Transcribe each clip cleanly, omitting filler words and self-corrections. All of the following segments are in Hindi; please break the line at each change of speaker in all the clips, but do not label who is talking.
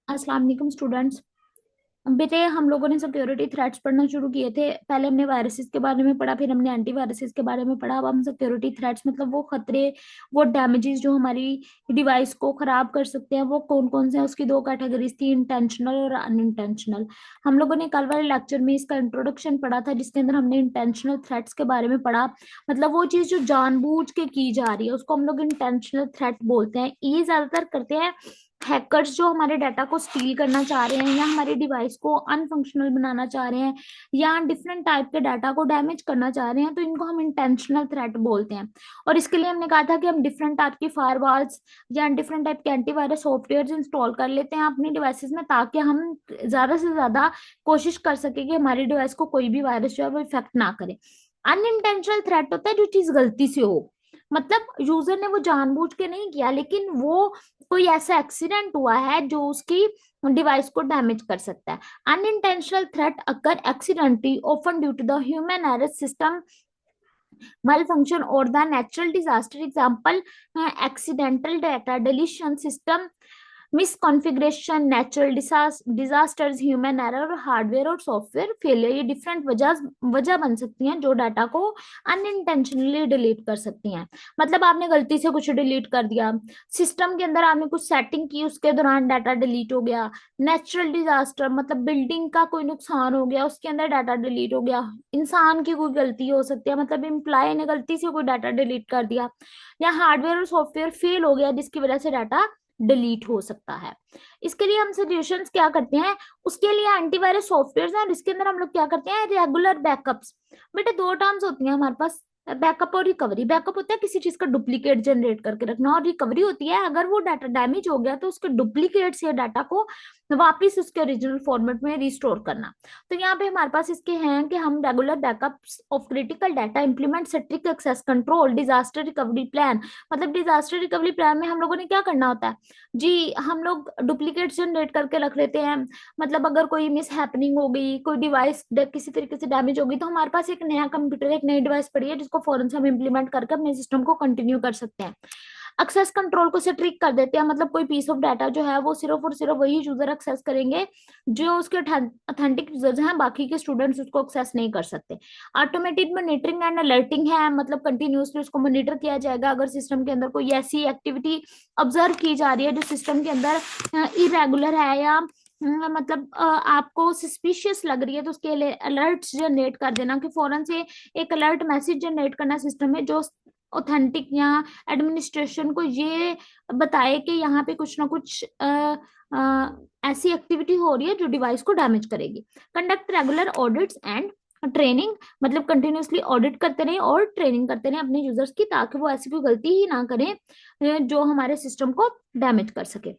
अस्सलाम वालेकुम स्टूडेंट्स। बेटे हम लोगों ने सिक्योरिटी थ्रेट्स पढ़ना शुरू किए थे। पहले हमने वायरसेस के बारे में पढ़ा, फिर हमने एंटीवायरसेस के बारे में पढ़ा। अब हम सिक्योरिटी थ्रेट्स मतलब वो खतरे, वो डैमेजेस जो हमारी डिवाइस को खराब कर सकते हैं, वो कौन कौन से हैं। उसकी दो कैटेगरीज थी, इंटेंशनल और अनइंटेंशनल। हम लोगों ने कल वाले लेक्चर में इसका इंट्रोडक्शन पढ़ा था, जिसके अंदर हमने इंटेंशनल थ्रेट्स के बारे में पढ़ा। मतलब वो चीज जो जानबूझ के की जा रही है उसको हम लोग इंटेंशनल थ्रेट बोलते हैं। ये ज्यादातर करते हैं हैकर्स, जो हमारे डाटा को स्टील करना चाह रहे हैं या हमारी डिवाइस को अनफंक्शनल बनाना चाह रहे हैं या डिफरेंट टाइप के डाटा को डैमेज करना चाह रहे हैं, तो इनको हम इंटेंशनल थ्रेट बोलते हैं। और इसके लिए हमने कहा था कि हम डिफरेंट टाइप की फायरवॉल्स या डिफरेंट टाइप के एंटीवायरस सॉफ्टवेयर इंस्टॉल कर लेते हैं अपनी डिवाइसेस में, ताकि हम ज्यादा से ज्यादा कोशिश कर सके कि हमारी डिवाइस को कोई भी वायरस जो है वो इफेक्ट ना करे। अनइंटेंशनल थ्रेट होता है जो चीज गलती से हो, मतलब यूजर ने वो जानबूझ के नहीं किया, लेकिन वो कोई ऐसा एक्सीडेंट हुआ है जो उसकी डिवाइस को डैमेज कर सकता है। Unintentional threat occur accidentally often due to the human error, system malfunction or the natural disaster. Example, accidental data deletion, system misconfiguration, natural disasters, human error, hardware और सॉफ्टवेयर फेलियर। ये डिफरेंट वजह बन सकती हैं जो डाटा को अनइंटेंशनली डिलीट कर सकती हैं। मतलब आपने गलती से कुछ डिलीट कर दिया, सिस्टम के अंदर आपने कुछ सेटिंग की, उसके दौरान डाटा डिलीट हो गया। नेचुरल डिजास्टर मतलब बिल्डिंग का कोई नुकसान हो गया, उसके अंदर डाटा डिलीट हो गया। इंसान की कोई गलती हो सकती है, मतलब एम्प्लॉय ने गलती से कोई डाटा डिलीट कर दिया। या हार्डवेयर और सॉफ्टवेयर फेल हो गया जिसकी वजह से डाटा डिलीट हो सकता है। इसके लिए हम सजेशंस क्या करते हैं, उसके लिए एंटीवायरस सॉफ्टवेयर हैं और इसके अंदर हम लोग क्या करते हैं, रेगुलर बैकअप्स। बेटे दो टर्म्स होती हैं हमारे पास, बैकअप और रिकवरी। बैकअप होता है किसी चीज का डुप्लीकेट जनरेट करके रखना, और रिकवरी होती है अगर वो डाटा डैमेज हो गया तो उसके डुप्लीकेट से डाटा को वापिस उसके ओरिजिनल फॉर्मेट में रिस्टोर करना। तो यहाँ पे हमारे पास इसके हैं कि हम regular backups of critical data, implement strict access control, disaster recovery plan. मतलब डिजास्टर रिकवरी प्लान में हम लोगों ने क्या करना होता है जी, हम लोग डुप्लीकेट जनरेट करके रख लेते हैं। मतलब अगर कोई मिस हैपनिंग हो गई, कोई डिवाइस किसी तरीके से डैमेज हो गई, तो हमारे पास एक नया कंप्यूटर, एक नई डिवाइस पड़ी है जिसको फौरन से हम इम्प्लीमेंट करके अपने सिस्टम को कंटिन्यू कर सकते हैं। एक्सेस कंट्रोल को स्ट्रिक्ट कर देते हैं, मतलब कोई पीस ऑफ डाटा जो है वो सिर्फ और सिर्फ वही यूजर एक्सेस करेंगे जो उसके ऑथेंटिक यूजर्स हैं, बाकी के स्टूडेंट्स उसको एक्सेस नहीं कर सकते। ऑटोमेटेड मॉनिटरिंग एंड अलर्टिंग है, मतलब कंटिन्यूसली उसको मॉनिटर किया जाएगा अगर सिस्टम के अंदर कोई ऐसी एक्टिविटी ऑब्जर्व की जा रही है जो सिस्टम के अंदर इरेगुलर है या मतलब आपको सस्पिशियस लग रही है, तो उसके लिए अलर्ट्स जनरेट कर देना कि फौरन से एक अलर्ट मैसेज जनरेट करना सिस्टम में जो ऑथेंटिक या एडमिनिस्ट्रेशन को ये बताए कि यहाँ पे कुछ ना कुछ ऐसी एक्टिविटी हो रही है जो डिवाइस को डैमेज करेगी। Conduct regular audits and training, मतलब कंटिन्यूसली ऑडिट करते रहे और ट्रेनिंग करते रहे अपने यूजर्स की, ताकि वो ऐसी कोई गलती ही ना करें जो हमारे सिस्टम को डैमेज कर सके।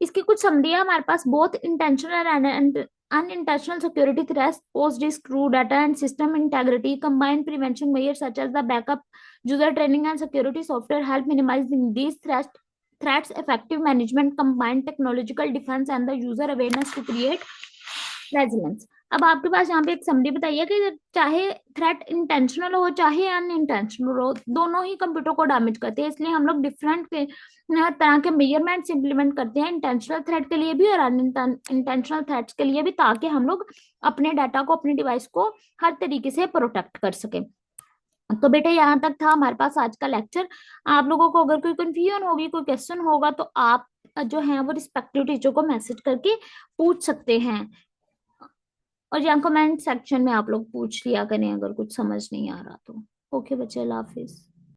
इसकी कुछ समरी है हमारे पास, both intentional and unintentional security threats pose risk to data and system integrity. Combined prevention measures such as the backup, user training, and security software help minimize these threats. Effective management, combined technological defense, and the user awareness to create resilience. अब आपके पास यहाँ पे एक समरी बताइए कि चाहे थ्रेट इंटेंशनल हो चाहे अनइंटेंशनल हो, दोनों ही कंप्यूटर को डैमेज करते हैं। इसलिए हम लोग डिफरेंट तरह के मेजरमेंट्स इंप्लीमेंट करते हैं, इंटेंशनल थ्रेट के लिए भी और अनइंटेंशनल थ्रेट्स के लिए भी, ताकि हम लोग अपने डाटा को, अपने डिवाइस को हर तरीके से प्रोटेक्ट कर सके। तो बेटे यहाँ तक था हमारे पास आज का लेक्चर। आप लोगों को अगर कोई कंफ्यूजन होगी, कोई क्वेश्चन होगा, तो आप जो है वो रिस्पेक्टिव टीचर को मैसेज करके पूछ सकते हैं, और यहाँ कमेंट सेक्शन में आप लोग पूछ लिया करें अगर कुछ समझ नहीं आ रहा तो। ओके बच्चे, अल्लाह हाफिज।